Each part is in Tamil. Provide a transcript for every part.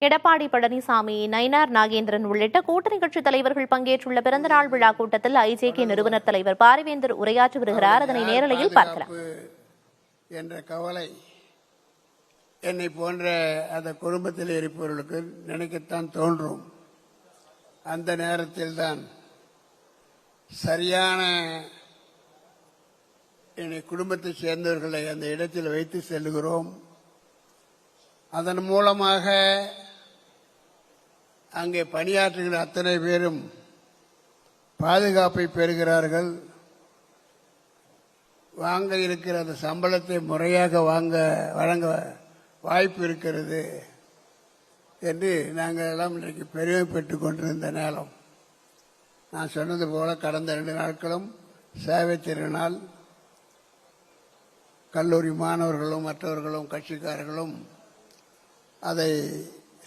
எடப்பாடி பழனிசாமி, நயினார் நாகேந்திரன் உள்ளிட்ட கூட்டணி கட்சித் தலைவர்கள் பங்கேற்றுள்ள பிறந்தநாள் விழா கூட்டத்தில் ஐஜேகே நிறுவனர் தலைவர் பாரிவேந்தர் உரையாற்றி வருகிறார். அதனை நேரலையில் பார்க்கலாம். என்ற கவலை என்னை போன்ற அந்த குடும்பத்தில் இருப்பவர்களுக்கு நினைக்கத்தான் தோன்றும். அந்த நேரத்தில் தான் சரியான என்னை குடும்பத்தை சேர்ந்தவர்களை அந்த இடத்தில் வைத்து செல்லுகிறோம். அதன் மூலமாக அங்கே பணியாற்றுகிற அத்தனை பேரும் பாதுகாப்பை பெறுகிறார்கள். வாங்க இருக்கிற அந்த சம்பளத்தை முறையாக வழங்க வாய்ப்பு இருக்கிறது என்று நாங்கள் எல்லாம் இன்றைக்கு பெருமைப்பட்டுக் கொண்டிருந்த நேரம். நான் சொன்னது போல கடந்த 2 நாட்களும் சேவை திருநாள். கல்லூரி மாணவர்களும் மற்றவர்களும் கட்சிக்காரர்களும் அதை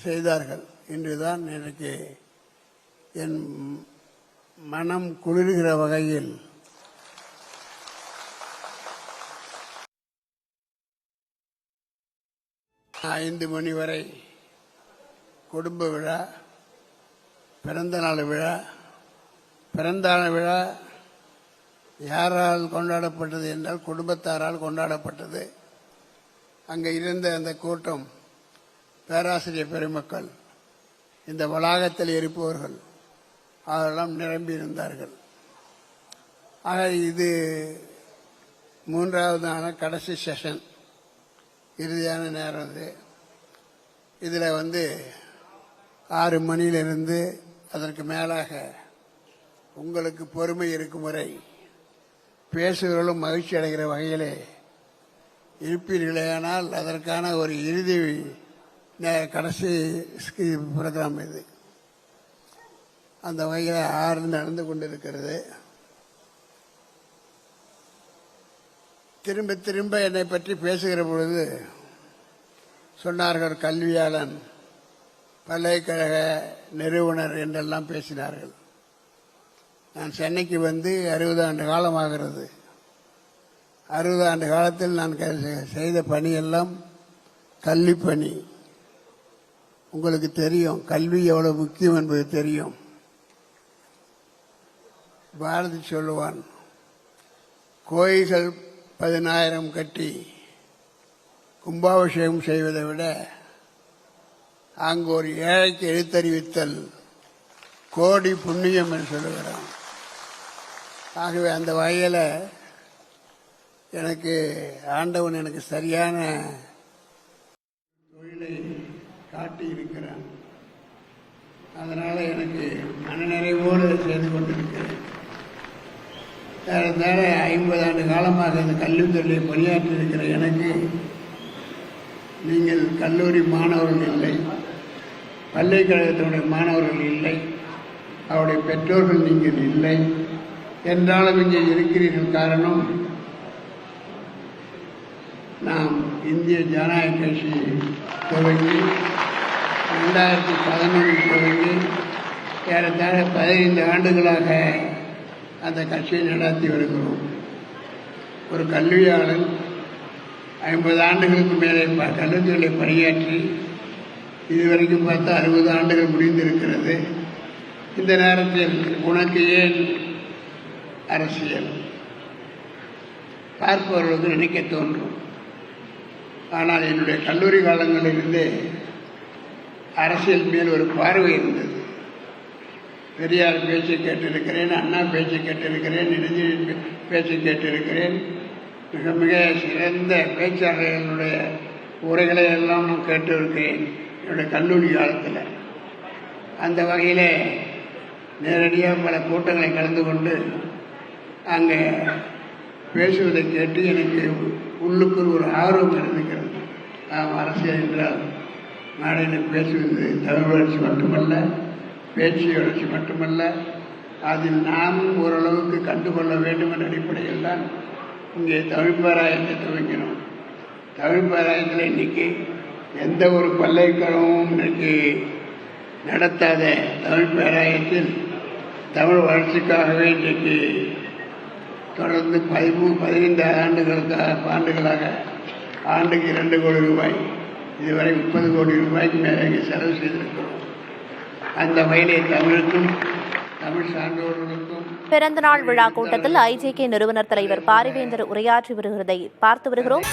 செய்தார்கள். இன்றுதான் எனக்கு என் மனம் குளிர்கிற வகையில் ஐந்து மணி வரை குடும்ப விழா, பிறந்தநாள் விழா. பிறந்தநாள் விழா யாரால் கொண்டாடப்பட்டது என்றால் குடும்பத்தாரால் கொண்டாடப்பட்டது. அங்கே இருந்த அந்த கூட்டம் பேராசிரியர் பெருமக்கள், இந்த வளாகத்தில் இருப்பவர்கள் அவரெல்லாம் நிரம்பியிருந்தார்கள். ஆக இது 3வது கடைசி செஷன், இறுதியான நேரம். இதில் 6 மணியிலிருந்து அதற்கு மேலாக உங்களுக்கு பொறுமை இருக்கும் வரை பேசுகிறவர்களும் மகிழ்ச்சி அடைகிற வகையிலே இருப்பீர்களேயானால் அதற்கான ஒரு இறுதி கடைசி ப்ரோக்ராம் இது. அந்த வகையில் 6 நடந்து கொண்டிருக்கிறது. திரும்ப திரும்ப என்னை பற்றி பேசுகிற பொழுது சொன்னார்கள், கல்வியாளன், பல்கலைக்கழக நிறுவனர் என்றெல்லாம் பேசினார்கள். நான் சென்னைக்கு 60 ஆண்டு காலமாகிறது. 60 ஆண்டு காலத்தில் நான் செய்த பணியெல்லாம் கல்வி பணி. உங்களுக்கு தெரியும் கல்வி எவ்வளவு முக்கியம் என்பது தெரியும். பாரதி சொல்லுவான், கோயில்கள் 10,000 கட்டி கும்பாபிஷேகம் செய்வதை விட அங்கு ஒரு ஏழைக்கு எழுத்தறிவித்தல் கோடி புண்ணியம் என்று சொல்லுகிறான். ஆகவே அந்த வகையில் எனக்கு ஆண்டவன் எனக்கு சரியான தொழிலை காட்டி இருக்கிறான். அதனால எனக்கு மனநிறைவோடு செய்து கொண்டிருக்கிறேன். ஏறத்தாழ 50 ஆண்டு காலமாக இந்த கல்வித்துறையை பணியாற்றி இருக்கிற எனக்கு நீங்கள் கல்லூரி மாணவர்கள் இல்லை, பல்கலைக்கழகத்தினுடைய மாணவர்கள் இல்லை, அவருடைய பெற்றோர்கள் நீங்கள் இல்லை என்றாலும் இங்கே இருக்கிறீர்கள். காரணம், நாம் இந்திய ஜனநாயக கட்சி துவங்கி 2011 துவங்கி ஏறத்தாழ 15 ஆண்டுகளாக அந்த கட்சியை நடத்தி வருகிறோம். ஒரு கல்வியாளன் 50 ஆண்டுகளுக்கு மேலே கல்வித்துறையை பணியாற்றி இதுவரைக்கும் பார்த்தா 60 ஆண்டுகள் முடிந்திருக்கிறது. இந்த நேரத்தில் உனக்கு ஏன் அரசியல் பார்ப்பவர்களுக்கு நினைக்க தோன்றும். ஆனால் என்னுடைய கல்லூரி காலங்களிலிருந்தே அரசியல் மேல் ஒரு பார்வை இருந்தது. பெரியார் பேச்சை கேட்டிருக்கிறேன், அண்ணா பேச்சை கேட்டிருக்கிறேன், நெடுஞ்செழியன் பேச்சை கேட்டிருக்கிறேன். மிக மிக சிறந்த பேச்சாளர்களுடைய உரைகளை எல்லாம் நான் கேட்டிருக்கிறேன் என்னுடைய கல்லூரி காலத்தில். அந்த வகையில் நேரடியாக பல கூட்டங்களை கலந்து கொண்டு அங்கே பேசுவதை கேட்டு எனக்கு உள்ளுக்குள் ஒரு ஆர்வம் இருந்திருக்கிறது. அரசியல் என்றால் நாடையில் பேசுவது தமிழ் வளர்ச்சி மட்டுமல்ல, பேச்சு வளர்ச்சி மட்டுமல்ல, அதில் நாமும் ஓரளவுக்கு கண்டுகொள்ள வேண்டும் என்ற அடிப்படையில் தான் இங்கே தமிழ் பேராயத்தை துவங்கினோம். தமிழ் பேராயத்தில் இன்னைக்கு எந்த ஒரு பல்கலைக்கழகமும் இன்னைக்கு நடத்தாத தமிழ் பேராயத்தில் தமிழ் வளர்ச்சிக்காகவே இன்றைக்கு தொடர்ந்து 15 ஆண்டுகளாக ஆண்டுக்கு 2 கோடி ரூபாய் இதுவரை 30 கோடி ரூபாய்க்கு மேலே செலவு செய்திருக்கிறோம். அந்த வகையிலே தமிழுக்கும் தமிழ் சான்றோர்களுக்கும் பிறந்தநாள் விழா கூட்டத்தில் ஐஜேகே நிறுவனர் தலைவர் பாரிவேந்தர் உரையாற்றி வருகிறதை பார்த்து வருகிறோம்.